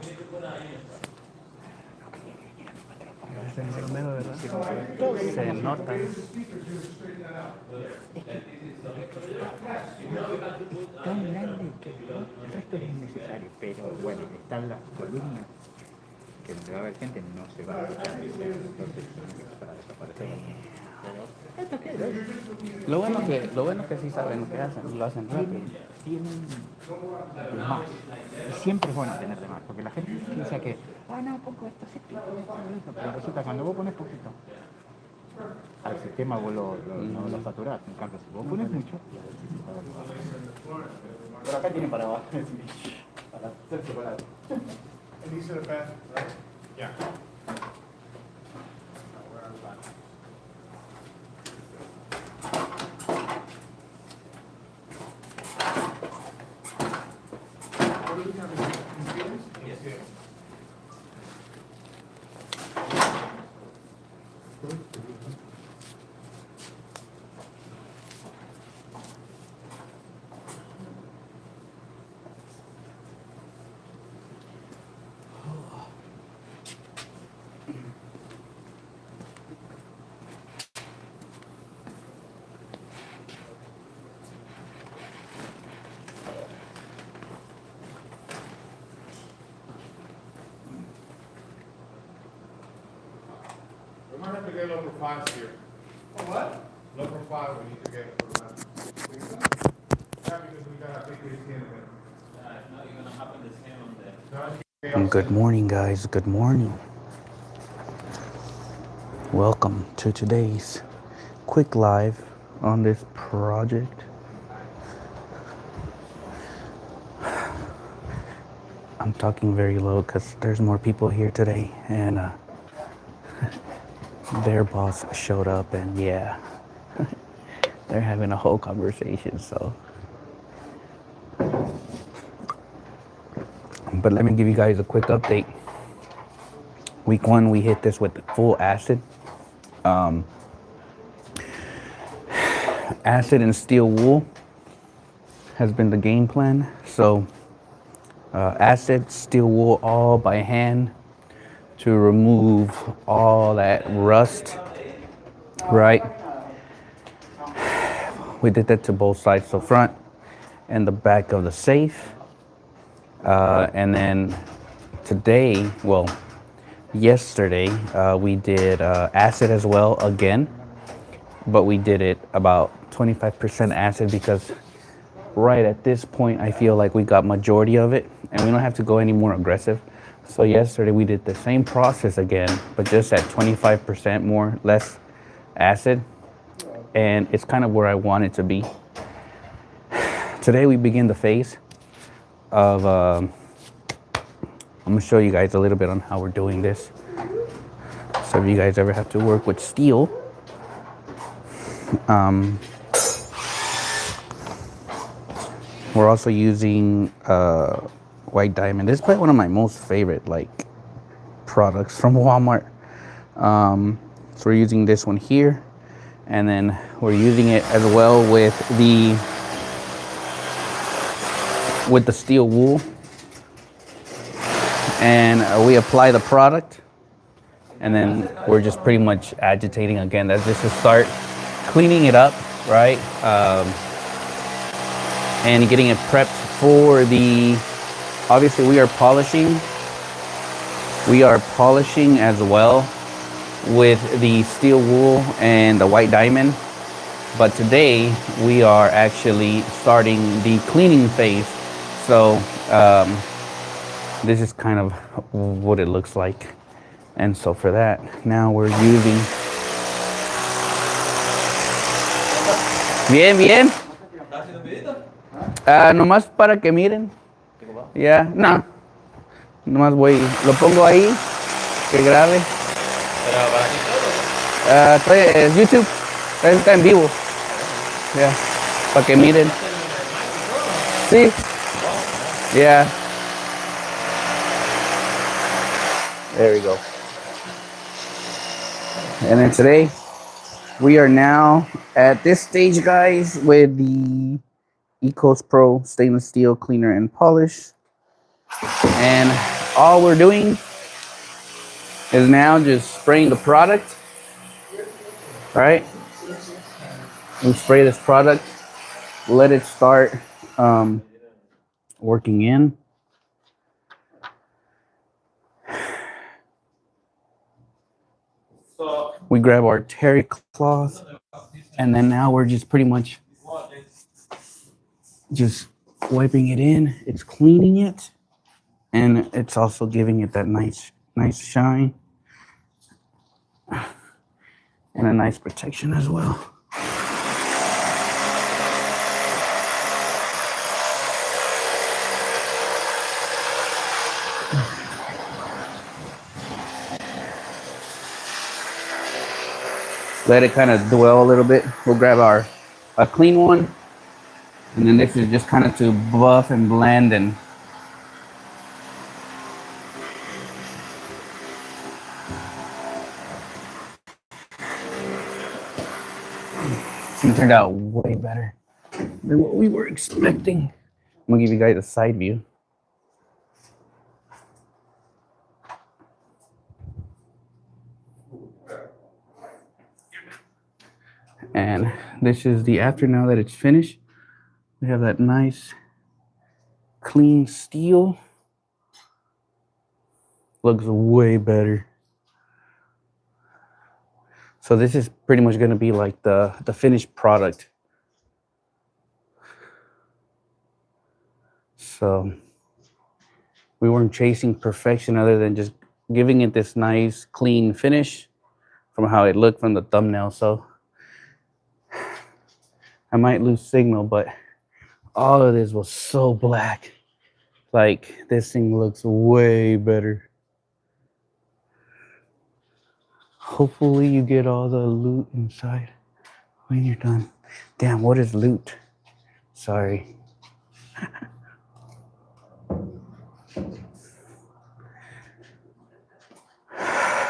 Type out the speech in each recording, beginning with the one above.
Se nota. Tan grande que el resto es innecesario, pero bueno, están las columnas que donde va a haber gente no se va a quitar, entonces tienen que empezar a desaparecer. Pero esto queda. Lo bueno que sí saben lo que hacen, lo hacen rápido. Tienen de más. Y siempre es bueno tener de más, porque la gente piensa que, no, pongo esto, sí, pero resulta cuando vos pones poquito, al sistema vos no lo saturás. En cambio, si vos pones mucho, Pero acá tienen para abajo. Para hacer chocolate. And these are the best, right? Yeah. What do we have in Phoenix? Yes. We might have to get local files here. For what? Local file we need to get for the map. Yeah, because we gotta take this in. No, you're gonna happen the same on the. Good morning, guys. Good morning. Welcome to today's quick live on this project. I'm talking very low because there's more people here today, and their boss showed up, and yeah, they're having a whole conversation. So, but let me give you guys a quick update. Week 1, we hit this with full acid. Acid and steel wool has been the game plan. So acid, steel wool, all by hand to remove all that rust, right? We did that to both sides, so front and the back of the safe. And then today, well, yesterday, we did acid as well again, but we did it about 25% acid because right at this point, I feel like we got majority of it and we don't have to go any more aggressive. So yesterday we did the same process again, but just at 25% more, less acid. And it's kind of where I want it to be. Today we begin the phase of, I'm gonna show you guys a little bit on how we're doing this. So if you guys ever have to work with steel, we're also using white diamond. This is probably one of my most favorite products from Walmart. So we're using this one here, and then we're using it as well with the steel wool. And we apply the product, and then we're just pretty much agitating again. That's just to start cleaning it up, right? And getting it prepped for obviously we are polishing. We are polishing as well with the steel wool and the white diamond. But today we are actually starting the cleaning phase. So this is kind of what it looks like. And so for that, now we're using... Bien, bien. Nomás para que miren. Ya, no. Nomás lo pongo ahí, que grabe. Es YouTube, está en vivo. Ya, para que miren. Sí. Yeah. There we go. And then today, we are now at this stage, guys, with the Ecos Pro stainless steel cleaner and polish. And all we're doing is now just spraying the product. All right. We spray this product, let it start working in. So, We grab our terry cloth, and then now we're just pretty much just wiping it in. It's cleaning it, and it's also giving it that nice shine and a nice protection as well. Let it kind of dwell a little bit. We'll grab a clean one, and then this is just kind of to buff and blend and it turned out way better than what we were expecting. I'm gonna give you guys a side view. And this is the after now that it's finished. We have that nice clean steel. Looks way better. So this is pretty much going to be like the finished product. So we weren't chasing perfection other than just giving it this nice clean finish from how it looked from the thumbnail. So I might lose signal, but all of this was so black. Like, this thing looks way better. Hopefully you get all the loot inside when you're done. Damn, what is loot? Sorry.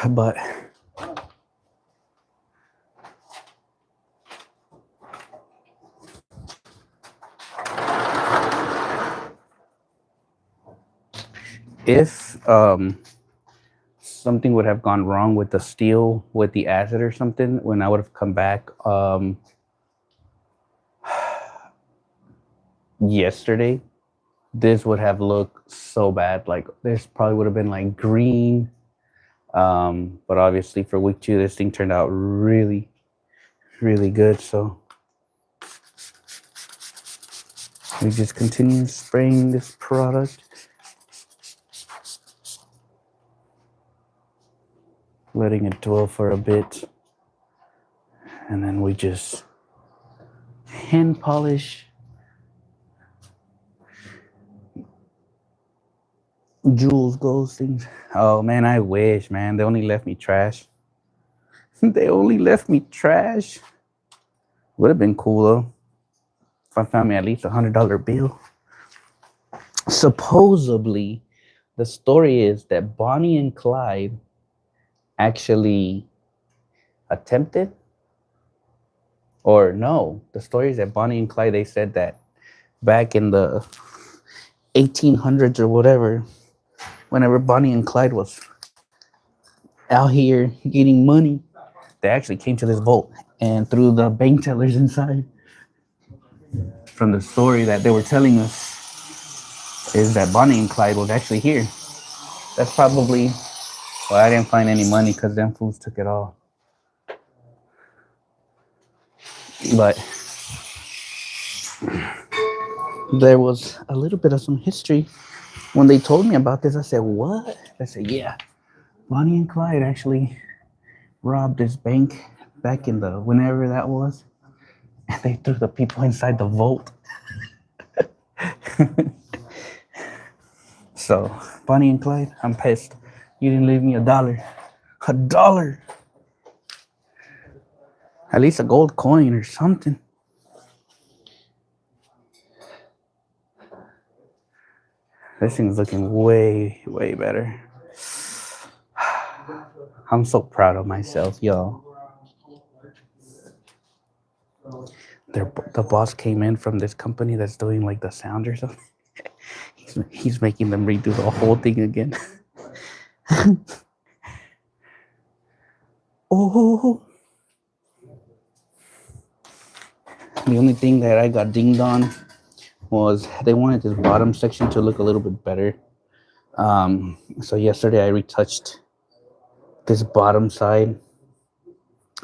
But if something would have gone wrong with the steel, with the acid or something, when I would have come back yesterday, this would have looked so bad. Like, this probably would have been like green. But obviously for week 2, this thing turned out really, really good. So we just continue spraying this product. Letting it dwell for a bit, and then we just hand polish, jewels, gold things. Oh man, I wish, man, they only left me trash. They only left me trash. Would have been cool though if I found me at least $100 bill. Supposedly, the story is that Bonnie and Clyde actually attempted, or no, the story is that Bonnie and Clyde, they said that back in the 1800s or whatever, whenever Bonnie and Clyde was out here getting money, they actually came to this vault and threw the bank tellers inside. From the story that they were telling us is that Bonnie and Clyde was actually here. That's probably, well, I didn't find any money because them fools took it all. But there was a little bit of some history. When they told me about this, I said, what? I said, yeah, Bonnie and Clyde actually robbed this bank back in the, whenever that was. And they threw the people inside the vault. So, Bonnie and Clyde, I'm pissed. You didn't leave me $1. $1. At least a gold coin or something. This thing's looking way, way better. I'm so proud of myself, y'all. The boss came in from this company that's doing like the sound or something. He's making them redo the whole thing again. Oh, the only thing that I got dinged on was they wanted this bottom section to look a little bit better. So yesterday I retouched this bottom side,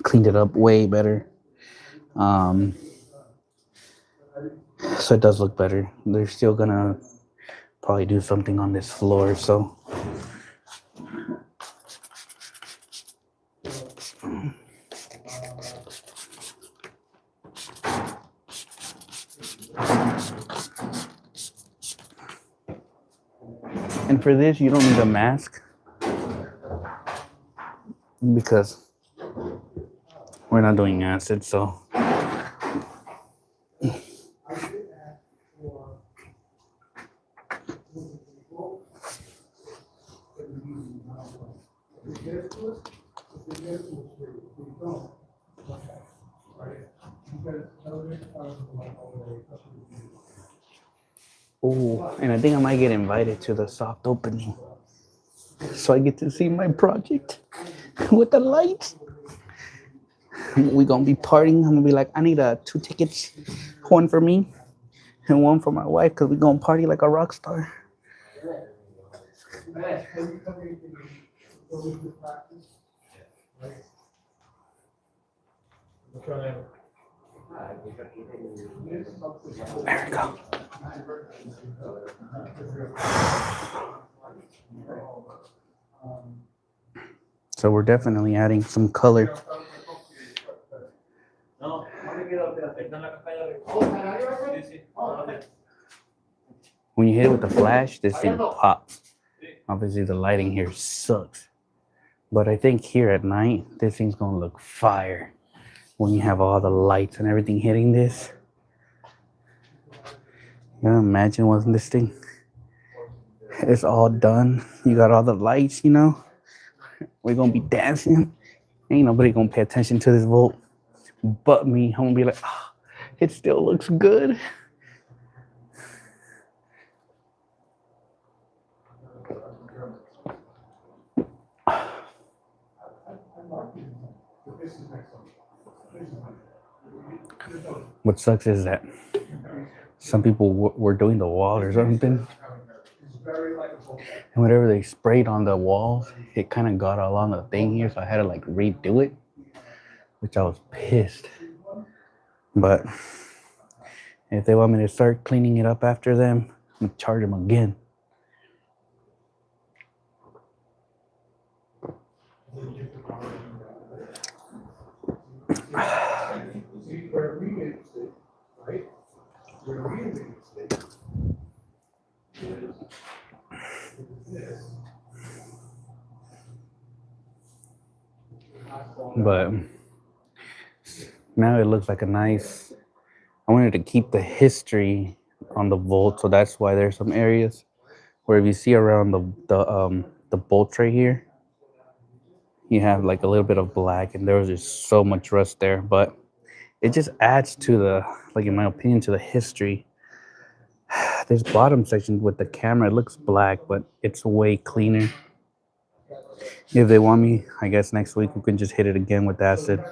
cleaned it up way better. So it does look better. They're still gonna probably do something on this floor, so and for this you don't need a mask because we're not doing acid, so oh, and I think I might get invited to the soft opening so I get to see my project with the lights. We gonna be partying. I'm gonna be like, I need 2 tickets, one for me and one for my wife, because we gonna party like a rock star. There we go. So we're definitely adding some color. When you hit it with the flash, this thing pops. Obviously the lighting here sucks, but I think here at night this thing's gonna look fire when you have all the lights and everything hitting this. You know, imagine when this thing is all done, you got all the lights, you know, we're gonna be dancing. Ain't nobody gonna pay attention to this Volt but me. I'm gonna be like, oh, it still looks good. What sucks is that some people were doing the wall or something, and whatever they sprayed on the walls, it kind of got all on the thing here, so I had to like redo it, which I was pissed. But if they want me to start cleaning it up after them, I'm gonna charge them again. But now it looks like a nice, I wanted to keep the history on the Volt, so that's why there's some areas where if you see around the bolt right here, you have like a little bit of black, and there was just so much rust there, but it just adds to the, like in my opinion, to the history. This bottom section with the camera, it looks black, but it's way cleaner. If they want me, I guess next week we can just hit it again with acid.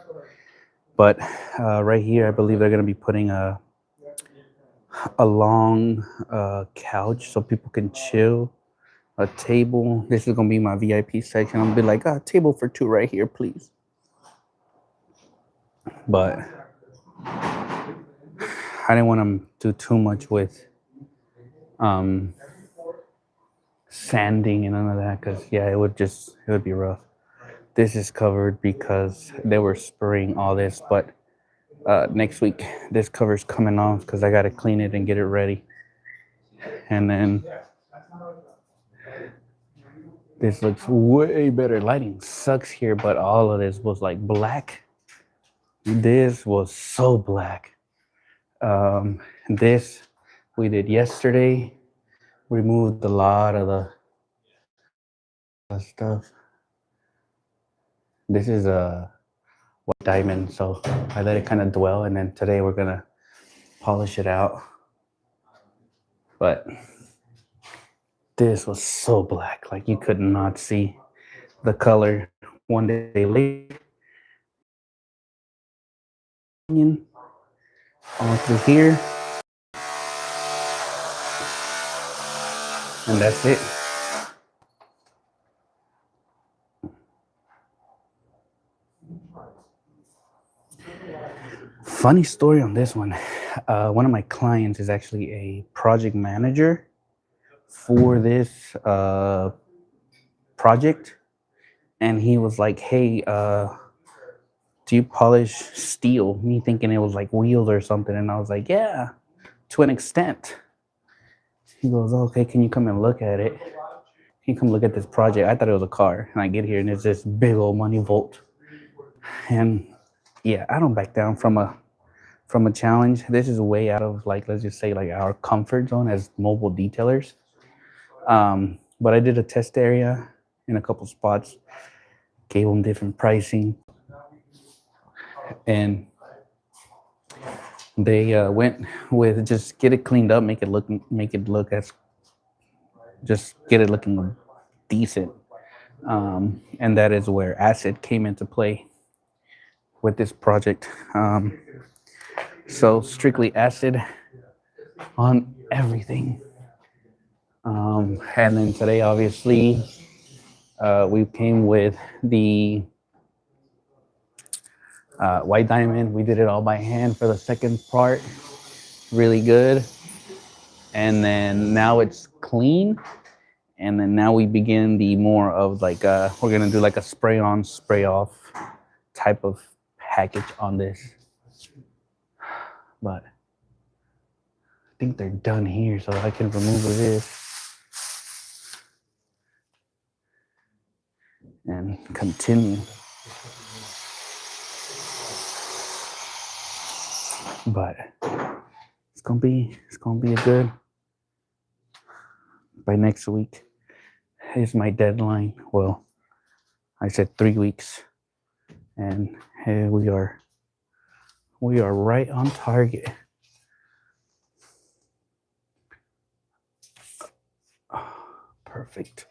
But right here, I believe they're gonna be putting a long couch so people can chill, a table. This is gonna be my VIP section. I'm gonna be like, a table for 2 right here, please. But I didn't want to do too much with sanding and none of that, because yeah, it would be rough. This is covered because they were spraying all this, but next week this cover's coming off because I got to clean it and get it ready. And then this looks way better. Lighting sucks here, but all of this was like black. This was so black. This we did yesterday. Removed a lot of the stuff. This is a white diamond, so I let it kind of dwell, and then today we're gonna polish it out. But This was so black, like you could not see the color. One day later, all through here, and that's it. Funny story on this one. One of my clients is actually a project manager for this project, and he was like, "Hey, do you polish steel?" Me thinking it was like wheels or something, and I was like, "Yeah, to an extent." He goes, "Okay, can you come and look at it? Can you come look at this project?" I thought it was a car, and I get here and it's this big old money vault. And yeah, I don't back down from a challenge. This is way out of, like, let's just say, like, our comfort zone as mobile detailers. But I did a test area in a couple spots, gave them different pricing, and they went with just get it cleaned up, make it look as, just get it looking decent. And that is where acid came into play with this project. So strictly acid on everything. And then today, obviously, we came with the white diamond. We did it all by hand for the second part. Really good. And then now it's clean. And then now we begin the more of like, we're going to do like a spray on, spray off type of package on this. But I think they're done here, so I can remove this and continue. But it's gonna be a good, by next week is my deadline. Well, I said 3 weeks, and hey, we are right on target. Perfect.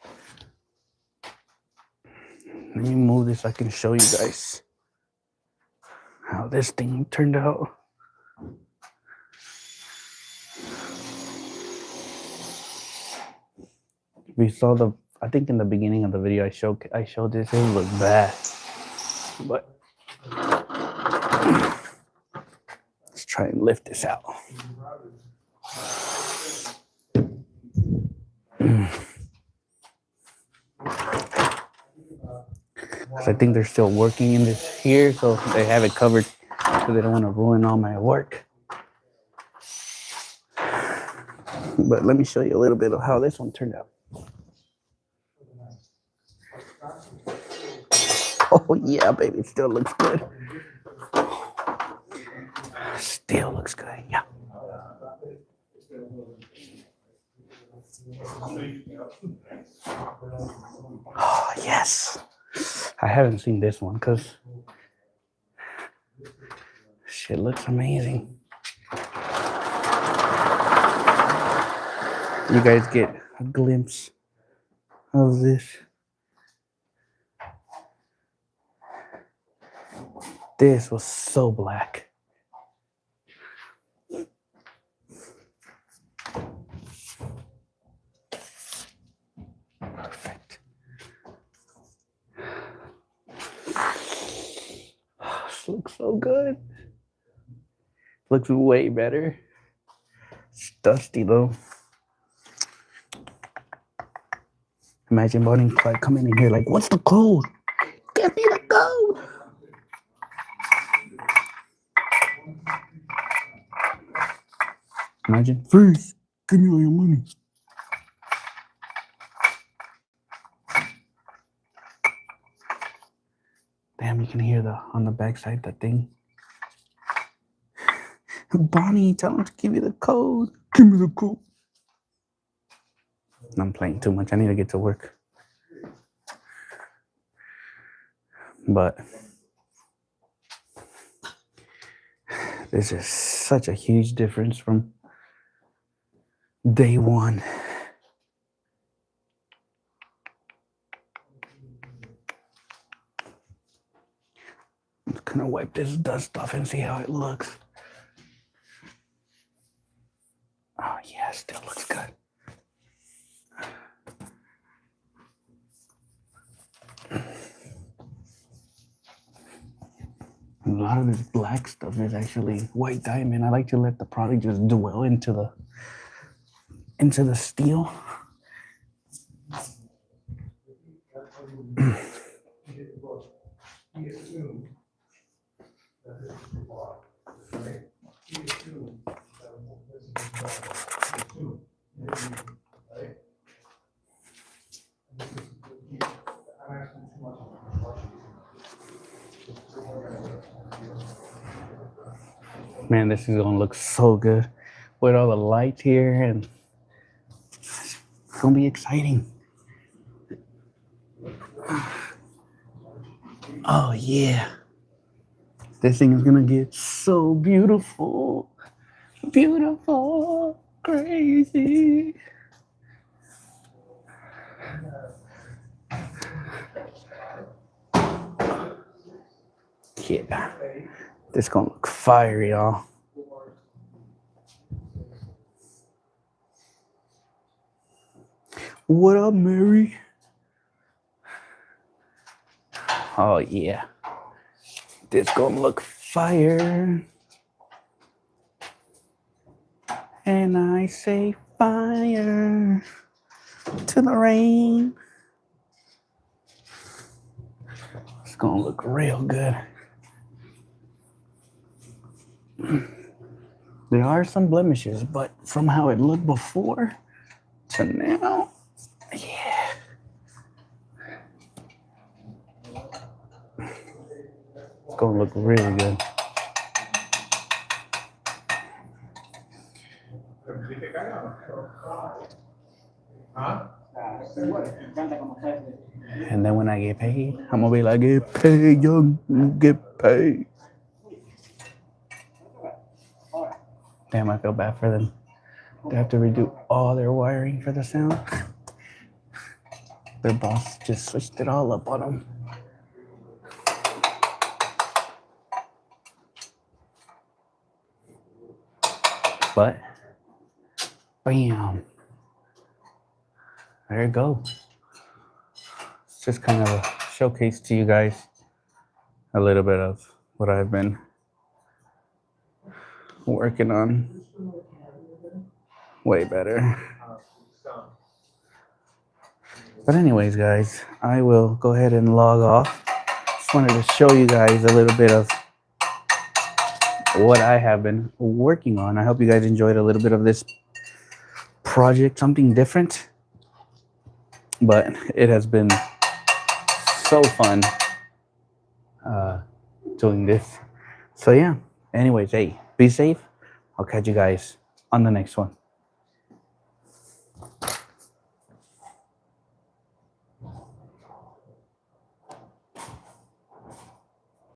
Let me move this so I can show you guys how this thing turned out. We saw I think in the beginning of the video I showed this, it looked bad. But let's try and lift this out. I think they're still working in this here, so they have it covered, so they don't want to ruin all my work. But let me show you a little bit of how this one turned out. Oh yeah, baby, it still looks good. Still looks good, yeah. Oh yes. I haven't seen this one because shit looks amazing. You guys get a glimpse of this. This was so black. Perfect. This looks so good. Looks way better. It's dusty though. Imagine Bonnie Clyde coming in here like, "What's the code? Give me the code." Imagine, "Freeze, give me all your money." Damn, you can hear on the backside that thing. "Bonnie, tell him to give you the code. Give me the code." I'm playing too much. I need to get to work. But this is such a huge difference from day one. gonna wipe this dust off and see how it looks. Oh yeah, it still looks good. A lot of this black stuff is actually white diamond. I like to let the product just dwell into the steel. He assumed that this is the bar, right? He assumed that this is the bar. He assumed, right? And this is, I'm asking too much of a Man, this is gonna look so good with all the lights here, and it's gonna be exciting. Oh yeah. This thing is gonna get so beautiful. Beautiful. Crazy. Yeah. This gonna look fire, y'all. What up, Mary? Oh yeah. This gonna look fire. And I say fire to the rain. It's gonna look real good. There are some blemishes, but from how it looked before to now, yeah. It's gonna look really good. Huh? And then when I get paid, I'm gonna be like, get paid, young, get paid. Damn, I feel bad for them. They have to redo all their wiring for the sound. Their boss just switched it all up on them. But, bam. There you go. It's just kind of a showcase to you guys a little bit of what I've been working on. Way better. But anyways, guys, I will go ahead and log off. Just wanted to show you guys a little bit of what I have been working on. I hope you guys enjoyed a little bit of this project, something different. But it has been so fun doing this. So yeah, anyways, hey, be safe. I'll catch you guys on the next one.